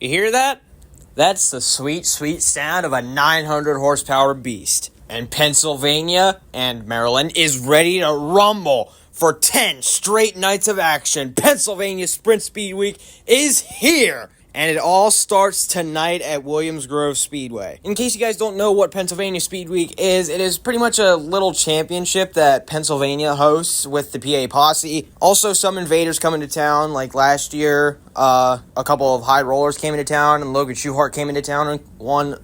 You hear that? That's the sweet, sweet sound of a 900 horsepower beast. And Pennsylvania and Maryland is ready to rumble for 10 straight nights of action. Pennsylvania Sprint Speed Week is here. And it all starts tonight at Williams Grove Speedway. In case you guys don't know what Pennsylvania Speed Week is, it is pretty much a little championship that Pennsylvania hosts with the PA Posse. Also, some invaders come into town, like last year, a couple of high rollers came into town, and Logan Schuhart came into town and won,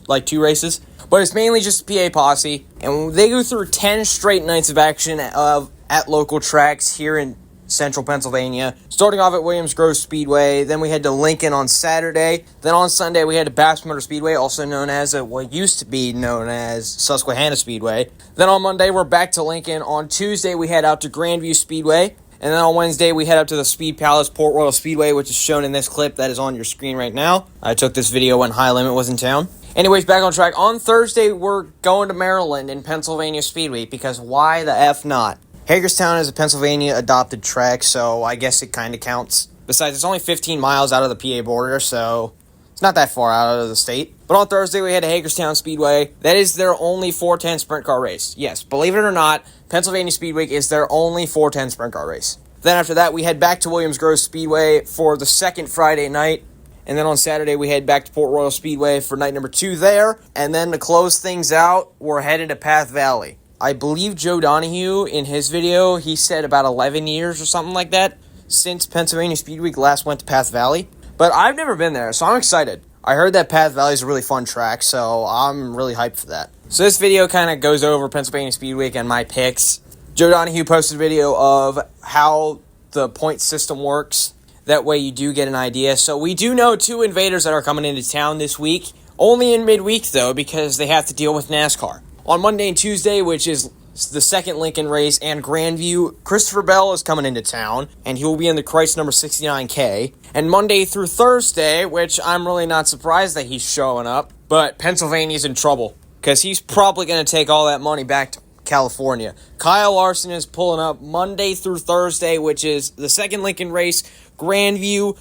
like, 2 races. But it's mainly just PA Posse, and they go through 10 straight nights of action at local tracks here in Central Pennsylvania, starting off at Williams Grove Speedway. Then we head to Lincoln on Saturday. Then on Sunday we head to Bass Motor Speedway, also known as what used to be known as Susquehanna Speedway. Then on Monday we're back to Lincoln. On Tuesday we head out to Grandview Speedway. And then on Wednesday we head up to the Speed Palace Port Royal Speedway, which is shown in this clip that is on your screen right now. I took this video when High Limit was in town. Anyways, back on track. On Thursday we're going to Maryland in Pennsylvania Speed Week, because why the F not? Hagerstown is a Pennsylvania adopted track, so I guess it kind of counts. Besides, it's only 15 miles out of the PA border, so it's not that far out of the state. But on Thursday, we head to Hagerstown Speedway. That is their only 410 sprint car race. Yes, believe it or not, Pennsylvania Speed Week is their only 410 sprint car race. Then after that, we head back to Williams Grove Speedway for the second Friday night. And then on Saturday, we head back to Port Royal Speedway for night number 2 there. And then to close things out, we're headed to Path Valley. I believe Joe Donahue, in his video, he said about 11 years or something like that since Pennsylvania Speed Week last went to Path Valley. But I've never been there, so I'm excited. I heard that Path Valley is a really fun track, so I'm really hyped for that. So this video kind of goes over Pennsylvania Speed Week and my picks. Joe Donahue posted a video of how the point system works. That way you do get an idea. So we do know 2 invaders that are coming into town this week. Only in midweek, though, because they have to deal with NASCAR. On Monday and Tuesday, which is the second Lincoln race, and Grandview, Christopher Bell is coming into town, and he will be in the Christ number 69K. And Monday through Thursday, which I'm really not surprised that he's showing up, but Pennsylvania's in trouble, because he's probably going to take all that money back to California. Kyle Larson is pulling up Monday through Thursday, which is the second Lincoln race, Grandview,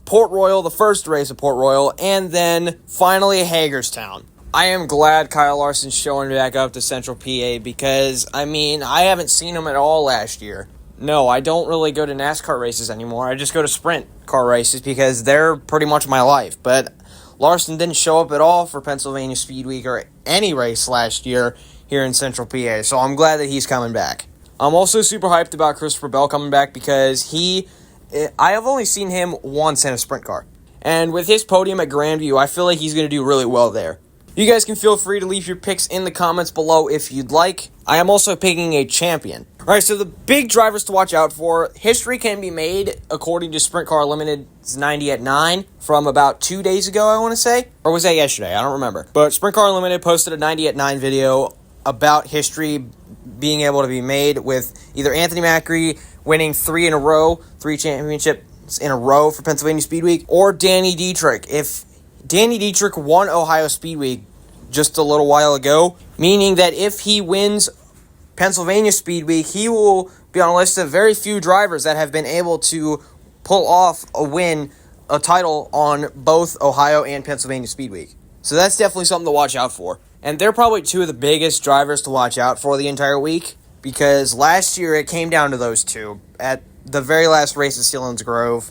Port Royal, the first race of Port Royal, and then finally Hagerstown. I am glad Kyle Larson's showing back up to Central PA because, I haven't seen him at all last year. No, I don't really go to NASCAR races anymore. I just go to sprint car races because they're pretty much my life. But Larson didn't show up at all for Pennsylvania Speed Week or any race last year here in Central PA, so I'm glad that he's coming back. I'm also super hyped about Christopher Bell coming back because I have only seen him once in a sprint car. And with his podium at Grandview, I feel like he's going to do really well there. You guys can feel free to leave your picks in the comments below if you'd like. I am also picking a champion. Alright, so the big drivers to watch out for. History can be made according to Sprint Car Limited's 90 at 9 from about 2 days ago, I want to say. Or was that yesterday? I don't remember. But Sprint Car Limited posted a 90 at 9 video about history being able to be made with either Anthony Macri winning 3 championships in a row for Pennsylvania Speed Week, or Danny Dietrich. If Danny Dietrich won Ohio Speed Week just a little while ago, meaning that if he wins Pennsylvania Speed Week, he will be on a list of very few drivers that have been able to pull off a title on both Ohio and Pennsylvania Speed Week. So that's definitely something to watch out for. And they're probably 2 of the biggest drivers to watch out for the entire week, because last year it came down to those 2. At the very last race at Sealands Grove,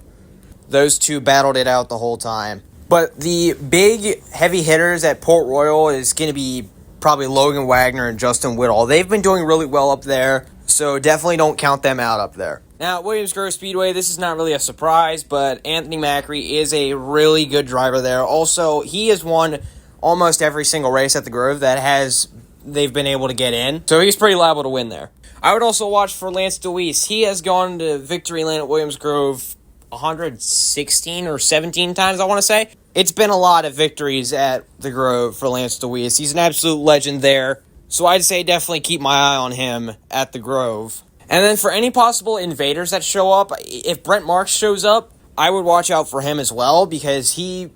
those 2 battled it out the whole time. But the big heavy hitters at Port Royal is going to be probably Logan Wagner and Justin Whittall. They've been doing really well up there, so definitely don't count them out up there. Now, at Williams Grove Speedway, this is not really a surprise, but Anthony Macri is a really good driver there. Also, he has won almost every single race at the Grove that they've been able to get in, so he's pretty liable to win there. I would also watch for Lance Deweese. He has gone to victory lane at Williams Grove 116 or 17 times, I want to say. It's been a lot of victories at the Grove for Lance Deweese. He's an absolute legend there, so I'd say definitely keep my eye on him at the Grove. And then for any possible invaders that show up, if Brent Marks shows up, I would watch out for him as well, because he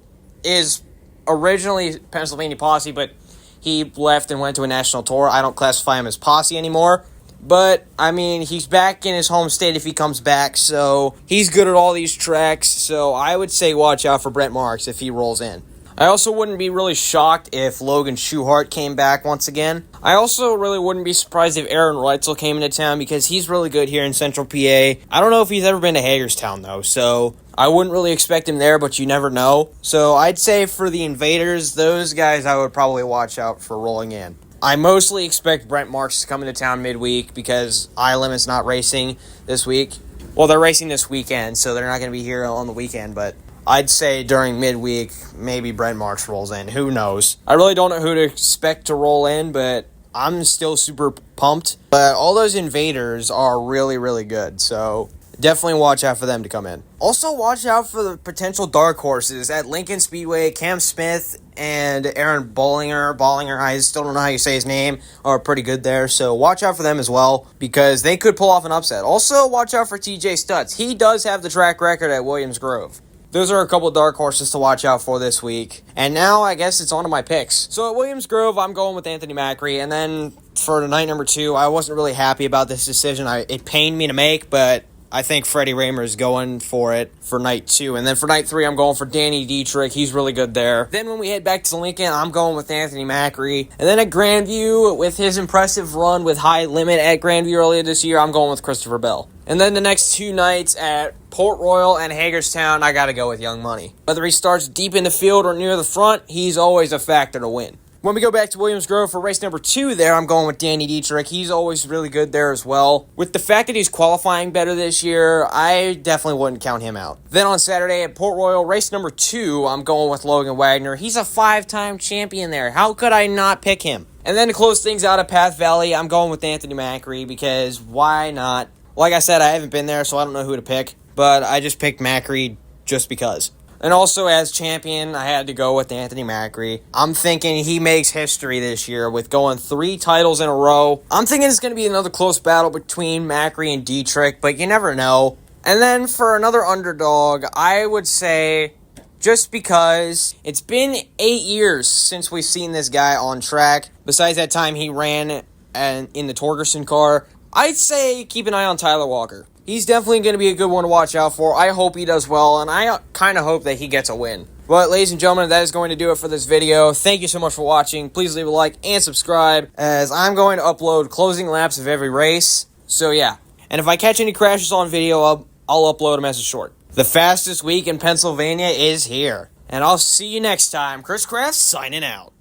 is originally Pennsylvania Posse, but he left and went to a national tour. I don't classify him as Posse anymore, But, I mean, he's back in his home state if he comes back, so he's good at all these tracks. So I would say watch out for Brent Marks if he rolls in. I also wouldn't be really shocked if Logan Schuchart came back once again. I also really wouldn't be surprised if Aaron Reutzel came into town because he's really good here in Central PA. I don't know if he's ever been to Hagerstown, though, so I wouldn't really expect him there, but you never know. So I'd say for the Invaders, those guys I would probably watch out for rolling in. I mostly expect Brent Marks to come into town midweek because iLimit's not racing this week. Well, they're racing this weekend, so they're not going to be here on the weekend, but I'd say during midweek, maybe Brent Marks rolls in. Who knows? I really don't know who to expect to roll in, but I'm still super pumped. But all those Invaders are really, really good, so definitely watch out for them to come in. Also, watch out for the potential dark horses at Lincoln Speedway. Cam Smith and Aaron Bollinger, I still don't know how you say his name, are pretty good there. So watch out for them as well because they could pull off an upset. Also, watch out for TJ Stutz. He does have the track record at Williams Grove. Those are a couple dark horses to watch out for this week. And now I guess it's on to my picks. So at Williams Grove, I'm going with Anthony Macri. And then for night number 2, I wasn't really happy about this decision. It pained me to make, but I think Freddie Raymer is going for it for night 2. And then for night 3, I'm going for Danny Dietrich. He's really good there. Then when we head back to Lincoln, I'm going with Anthony Macri. And then at Grandview, with his impressive run with High Limit at Grandview earlier this year, I'm going with Christopher Bell. And then the next 2 nights at Port Royal and Hagerstown, I got to go with Young Money. Whether he starts deep in the field or near the front, he's always a factor to win. When we go back to Williams Grove for race number 2 there, I'm going with Danny Dietrich. He's always really good there as well. With the fact that he's qualifying better this year, I definitely wouldn't count him out. Then on Saturday at Port Royal, race number 2, I'm going with Logan Wagner. He's a 5-time champion there. How could I not pick him? And then to close things out at Path Valley, I'm going with Anthony Macri because why not? Like I said, I haven't been there, so I don't know who to pick. But I just picked Macri just because. And also, as champion, I had to go with Anthony Macri. I'm thinking he makes history this year with going 3 titles in a row. I'm thinking it's going to be another close battle between Macri and Dietrich, but you never know. And then for another underdog, I would say, just because it's been 8 years since we've seen this guy on track, besides that time he ran in the Torgerson car, I'd say keep an eye on Tyler Walker. He's definitely going to be a good one to watch out for. I hope he does well, and I kind of hope that he gets a win. But, ladies and gentlemen, that is going to do it for this video. Thank you so much for watching. Please leave a like and subscribe, as I'm going to upload closing laps of every race. So, yeah. And if I catch any crashes on video, I'll upload them as a short. The fastest week in Pennsylvania is here. And I'll see you next time. Chris Kraft signing out.